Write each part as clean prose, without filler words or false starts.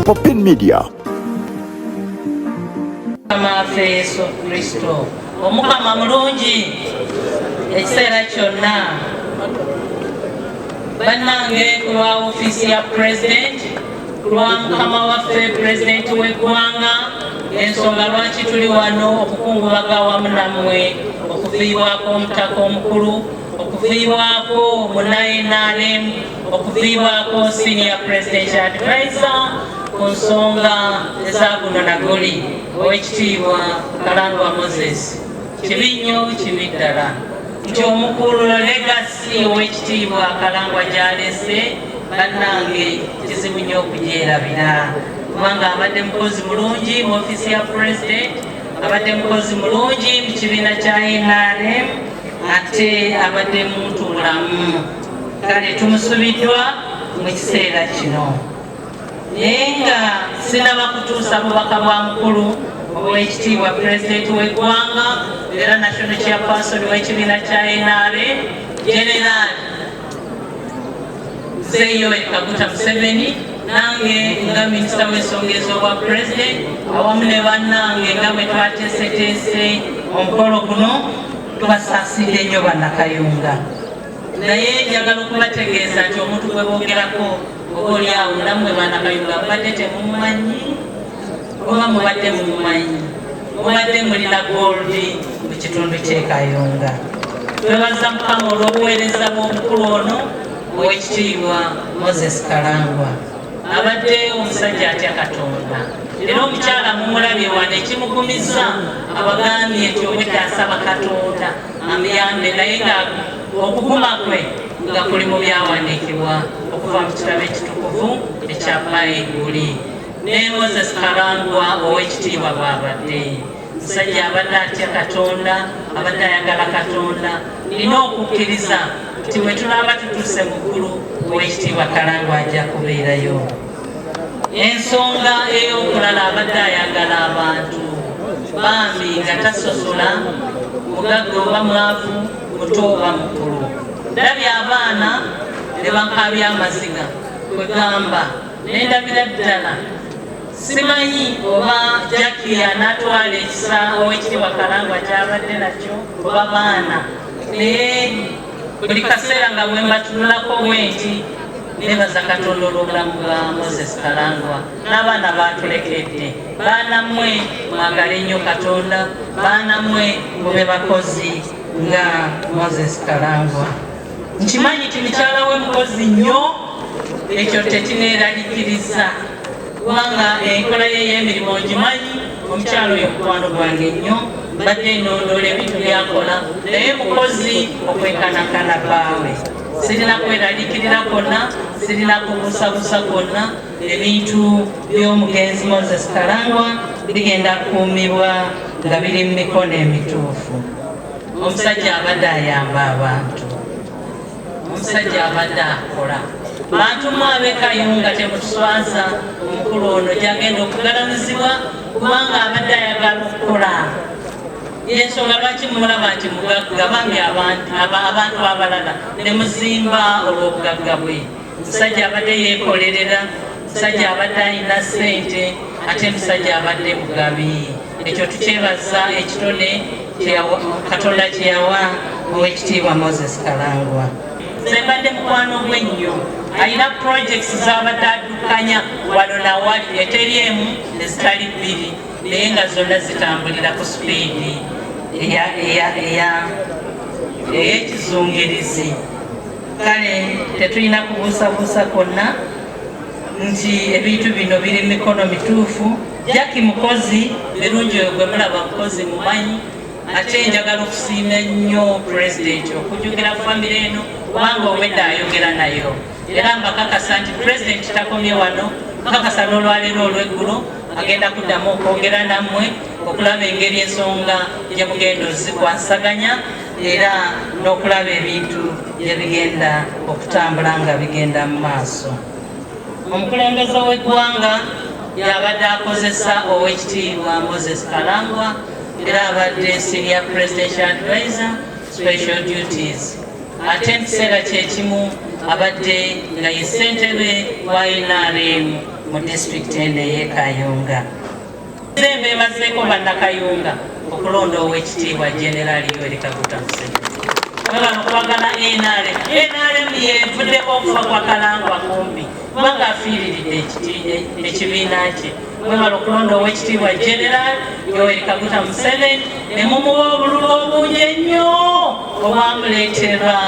Open Media. Amafe Yesu Kristo omukama mulungi ekiseera kyonna bannange kulwa ofisi ya president kulwa mukama waffe president w'eggwanga ensonga lwaki tuli wano okukungubaga wamu nammwe okuviibwako omutaka omukulu okuviibwako NRM okuviibwako senior presidential advisor ku nsonga ezaguno nagoli owekitiibwa Kalangwa Moses kibi nnyo kibi ddala nti omukulu legasi owekitiibwa Kalangwa gy'alese bannange kizibu nnyo okugyerabira kubanga abadde mukozi mulungi mu ofisi ya president abadde mukozi mulungi mu kibiina kya NRM ate abadde muntu mulamu kale tumusubiddwa mu kiseera kino naye nga sinaba kutuusa bubaka bwa mukulu owekitiibwa president w'eggwanga era national chairperson w'ekibiina kya NRM general Yoweri Kaguta Museveni nange nga minisita w'ensonga ez'obwa president awamu ne bannange nga bwe twateeseteese omukolo guno tubasaasidde nnyo bannakayunga naye njagala okubategeeza nti omuntu gwe boogerako oba oli awo nammwe bannakayunga mubadde temumumanyi oba mubadde mumumanyi mubadde mulina goldi mu kitundu ky'e Kayunga twebaza mukama olw'obuweereza bw'omukulu ono owekitiibwa Moses Kalangwa abadde omusajja atya Katonda era omukyala mumulabye wano ekimugumiza abagambye nti obudde asaba Katonda amuyambe naye nga okuguma kwe nga kuli mu byawandiikibwa okuva mu kitabo ekitukuvu ekya Bayibuli ne Moses Kalangwa owekitiibwa bw'abadde musajja abadde atya Katonda abadde ayagala Katonda nina okukkiriza nti bwe tulaba tutuuse muggulu owekitiibwa Kalangwa ajja kubeerayo ensonga ey'okulala abadde ayagala abantu bambi nga tasosola mugagga oba mwavu muto oba mukulu ndabye abaana ne bankaabya amaziga kwegamba nendabira ddala simanyi oba Jackie anaatwala ekisa owekitiibwa Kalangwa kyabadde nakyo oba baana naye buli kaseera nga bwe mbatunulako bwenti nebaza Katonda olw'obulamu bwa Moses Kalangwa n'abaana baatulekedde baana mmwe mwagale nnyo Katonda baana mmwe mube bakozi nga Moses Kalangwa nkimanyi ti mukyala we mukozi nnyo ekyo tekineeraliikiriza kubanga enkola ye y'emirimu ogimanyi omukyalo oyo mukwano gwange nnyo mbadde nnondoola ebintu byakola naye mukozi okwekanakana baawe sirina kweraliikirira konna sirina kubuusabuusa konna ebintu by'omugenzi Moses Kalangwa bigenda kukuumibwa nga biri mu mikono emituufu omusajja abadde ayamba abantu omusajja abadde akola bantu mwabe Kayunga temutuswaza omukulu ono gyagenda okugalamizibwa kubanga abadde ayagala okukola yensonga lwaki mulaba nti mugagga bambi abantu abalala ne muzimba olw'obugagga bwe musajja abadde yeekolerera musajja abadde ayina ssente ate musajja abadde mugabi ekyo tukyebaza ekitone Katonda kye yawa owekitiibwa Moses Kalangwa zembadde mukwano gwe nnyo ayina projects z'abadde addukanya wano nawali eteri emu ezitali bbiri naye nga zonna zitambulira ku sipiidi ey'ekizungirizi kale tetulina kubuusabuusa kwonna nti ebintu bino biri mu mikono mituufu Jackie mukozi birungi oyo gwe mulaba mukozi mumanyi ate njagala okusiima nnyo president okujjukira famire eno kubanga obwedde ayogera nayo era mbakakasa nti president takomye wano kakasa n'olwaleero olw'eggulo agenda kuddamu okwogera nammwe okulaba engeri ensonga gye mugenda ozikwasaganya era n'okulaba ebintu gye bigenda okutambula nga bigenda mu maaso omukulembeze w'eggwanga yabadde akozesa owekitiibwa Moses Kalangwa era abadde senior presidential advisor special duties ate mu kiseera kyekimu abadde nga ye ssentebe wa NRM mu district eno ey'e Kayunga. Zembe bazeeko bannakayunga okulonda Oweekitiibwa General Yoweri Kaguta Museveni. Bano kwagala NRM yevuddeko okufa kwa Kalangwa kumbi kubanga afiiriridde ekibiina kye. Bwebala okulonda Oweekitiibwa General Yoweri Kaguta Museveni ne mumuwa obululu obungi ennyo obwamuleetera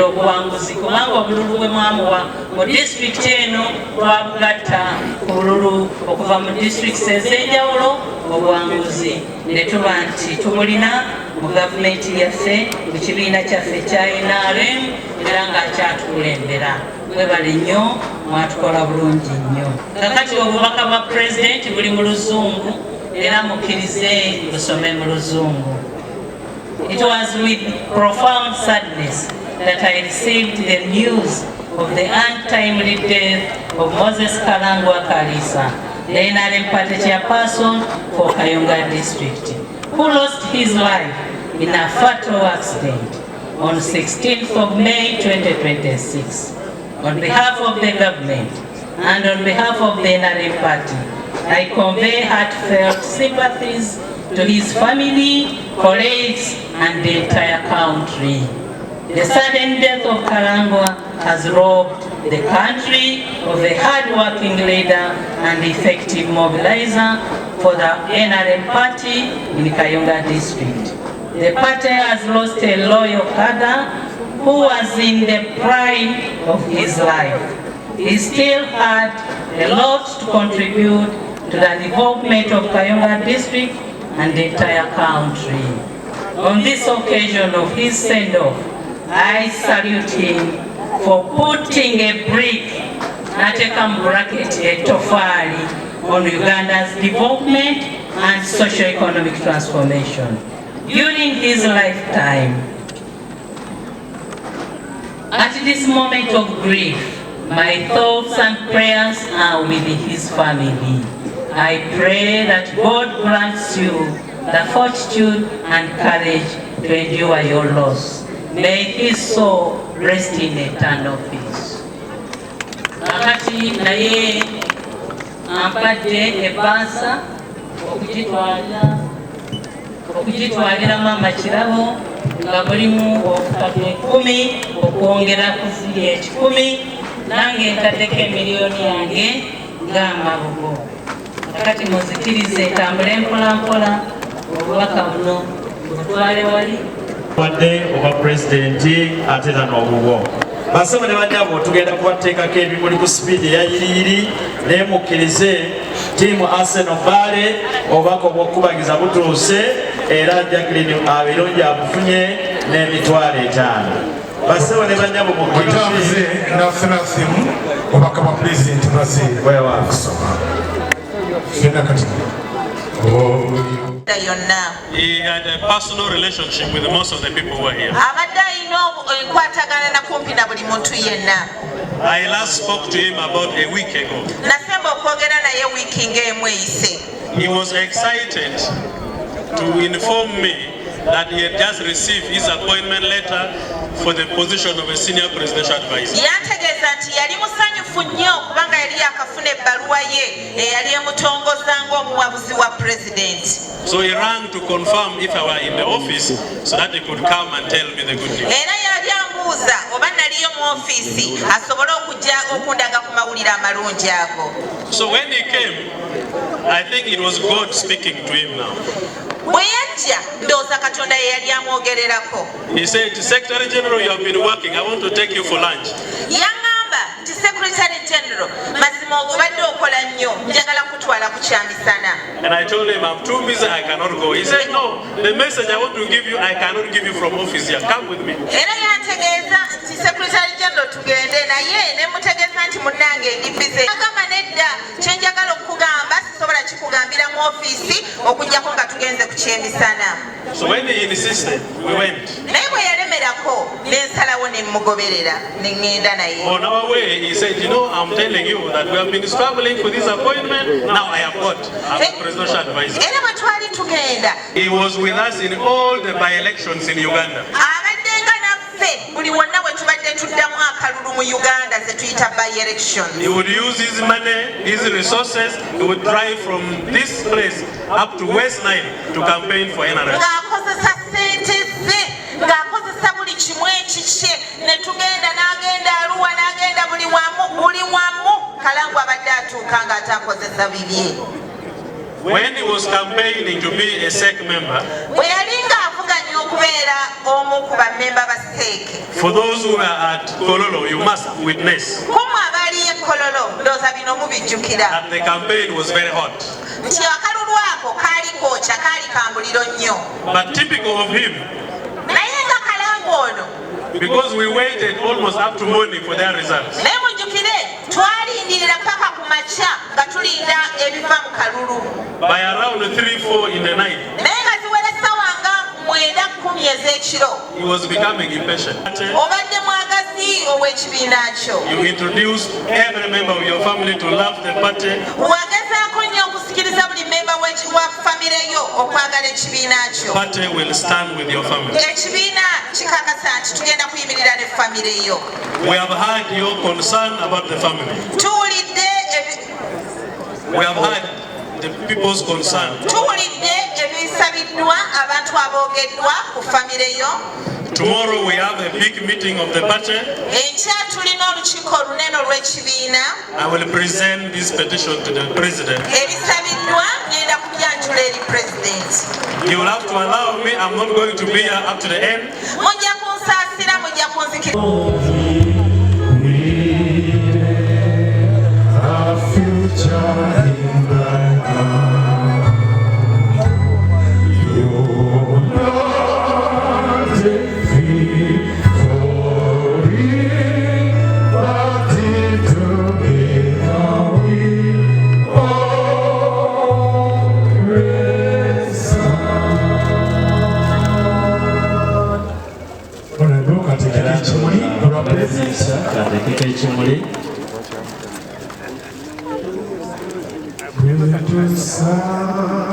obuwanguzi kubanga obululu bwe mwamuwa mu disitulikiti eno twabugatta ku bululu okuva mu disitulikiti ez'enjawulo obuwanguzi ne tuba nti tubulina mu gavumenti yaffe mu kibiina kyaffe kya NRM era ng'akyatukulembera. Mwebale nnyo mwatukola bulungi nnyo. Kakati obubaka bwa President buli mu Luzungu era mukkirize busome mu Luzungu. It was with profound sadness that I received the news of the untimely death of Moses Kalangwa Kalisa, the NRM party chairperson for Kayunga district, who lost his life in a fatal accident on 16th of May 2026. On behalf of the government and on behalf of the NRM party, I convey heartfelt sympathies to his family, colleagues, and the entire country. The sudden death of Kalangwa has robbed the country of a hard-working leader and effective mobilizer for the NRM party in Kayunga district. The party has lost a loyal cadre who was in the prime of his life. He still had a lot to contribute to the development of Kayunga district and the entire country. On this occasion of his send-off, I salute him for putting a brick, a tofali, on Uganda's development and socio-economic transformation. During his lifetime, at this moment of grief, my thoughts and prayers are with his family. I pray that God grants you the fortitude and courage to endure your loss. May his soul rest in eternal peace. Akati naye ampadde ebbansa okugitwalira Mama Kirabo nga mulimu obukadde 10 okwongera ku ziri 10 nange ntaddeko emiliyoni yange ng'amabugo. Akati muzikirize tambule mpolampola obubaka buno butwale wali wadde oba pulezidenti ate era n'obubo. Basaba ne banyabo tugenda kubateekako ebimuli ku sipiidi eyayiriyiri naye mukkirize ttiimu Arsenal Bale obubaka obw'okubagiza butuuse era Jacqueline abirungi abufunye n'emitwalo 5. Basaba ne banyabo mukkirize nafuna simu obubaka bwa pulezidenti bwazze kusoma. He had a personal relationship with most of the people who were here. I last spoke to him about a week ago. He was excited to inform me that he had just received his appointment letter for the position of a senior presidential advisor. So he rang to confirm if I were in the office so that he could come and tell me the good news. So when he came, I think it was God speaking to him now. He said, Secretary General, you have been working. I want to take you for lunch. And I told him, I'm too busy, I cannot go. He said, no, the message I want to give you, I cannot give you from office here. Come with me. So when he insisted, we went. On our way, he said, you know, I'm telling you that we have been struggling for this appointment. Now I have got a presidential advisor. He was with us in all the by-elections in Uganda. ne tuddamu akalulu mu Uganda ze tuyita by election. He would use his money, his resources, he would drive from this place up to West Nile to campaign for NRM. Ng'akozesa ssente ze, ng'akozesa buli kimu ekikye, ne tugenda n'agenda Arua n'agenda buli wamu Kalangu abadde atuuka ng'atakozesa bibye. When he was campaigning to be a SEC member, for those who are at Kololo, you must witness that the campaign was very hot. But typical of him, because we waited almost up to morning for their results. By around 3-4 in the night, he was becoming impatient. You introduced every member of your family to love the party. Party will stand with your family. We have heard your concern about the family. We have heard the people's concern. Tomorrow we have a big meeting of the party. I will present this petition to the president. You will have to allow me. I'm not going to be here up to the end. Sa